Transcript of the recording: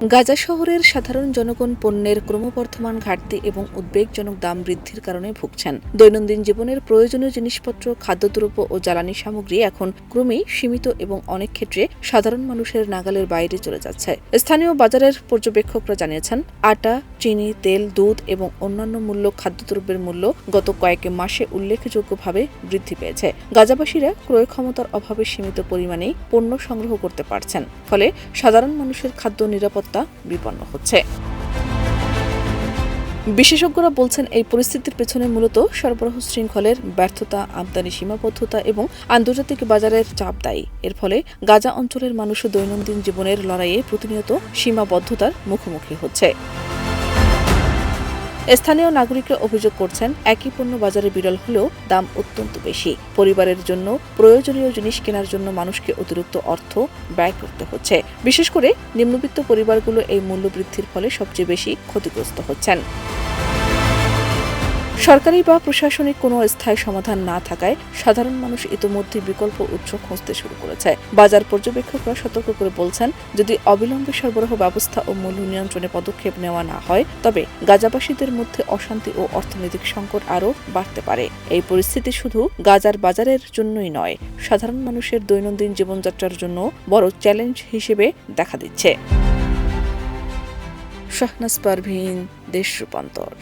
গাজা শহরের সাধারণ জনগণ পণ্যের ক্রমবর্ধমান ঘাটতি এবং উদ্বেগজনক দাম বৃদ্ধির কারণে ভুগছেন। দৈনন্দিন জীবনের প্রয়োজনীয় জিনিসপত্র, খাদ্যদ্রব্য ও জ্বালানি সামগ্রী এখন ক্রমেই সীমিত এবং অনেক ক্ষেত্রে সাধারণ মানুষের নাগালের বাইরে চলে যাচ্ছে। স্থানীয় বাজারের পর্যবেক্ষকরা জানিয়েছেন, আটা, চিনি, তেল, দুধ এবং অন্যান্য মূল্য খাদ্যদ্রব্যের মূল্য গত কয়েক মাসে উল্লেখযোগ্যভাবে বৃদ্ধি পেয়েছে। গাজাবাসীরা ক্রয় ক্ষমতার অভাবে সীমিত পরিমাণেই পণ্য সংগ্রহ করতে পারছেন, ফলে সাধারণ মানুষের খাদ্য নিরাপত্তা বিপন্ন হচ্ছে। বিশেষজ্ঞরা বলছেন, এই পরিস্থিতির পেছনে মূলত সরবরাহ শৃঙ্খলের ব্যর্থতা, আমদানি সীমাবদ্ধতা এবং আন্তর্জাতিক বাজারের চাপ দায়ী। এর ফলে গাজা অঞ্চলের মানুষও দৈনন্দিন জীবনের লড়াইয়ে প্রতিনিয়ত সীমাবদ্ধতার মুখোমুখি হচ্ছে। স্থানীয় নাগরিকরা অভিযোগ করছেন, একই পণ্য বাজারে বিরল হলেও দাম অত্যন্ত বেশি। পরিবারের জন্য প্রয়োজনীয় জিনিস কেনার জন্য মানুষকে অতিরিক্ত অর্থ ব্যয় করতে হচ্ছে। বিশেষ করে নিম্নবিত্ত পরিবারগুলো এই মূল্য বৃদ্ধির ফলে সবচেয়ে বেশি ক্ষতিগ্রস্ত হচ্ছেন। সরকারি বা প্রশাসনিক কোনো স্থায়ী সমাধান না থাকায় সাধারণ মানুষ ইতোমধ্যে বিকল্প উৎস খুঁজতে শুরু করেছে। বাজার পর্যবেক্ষকরা সতর্ক করে বলছেন, যদি অবিলম্বে সরবরাহ ব্যবস্থা ও মূল্য নিয়ন্ত্রণে পদক্ষেপ নেওয়া না হয়, তবে গাজাবাসীদের মধ্যে অশান্তি ও অর্থনৈতিক সংকট আরও বাড়তে পারে। এই পরিস্থিতি শুধু গাজার বাজারের জন্যই নয়, সাধারণ মানুষের দৈনন্দিন জীবনযাত্রার জন্য বড় চ্যালেঞ্জ হিসেবে দেখা দিচ্ছে। শাহনাজ পারভীন, দেশ রূপান্তর।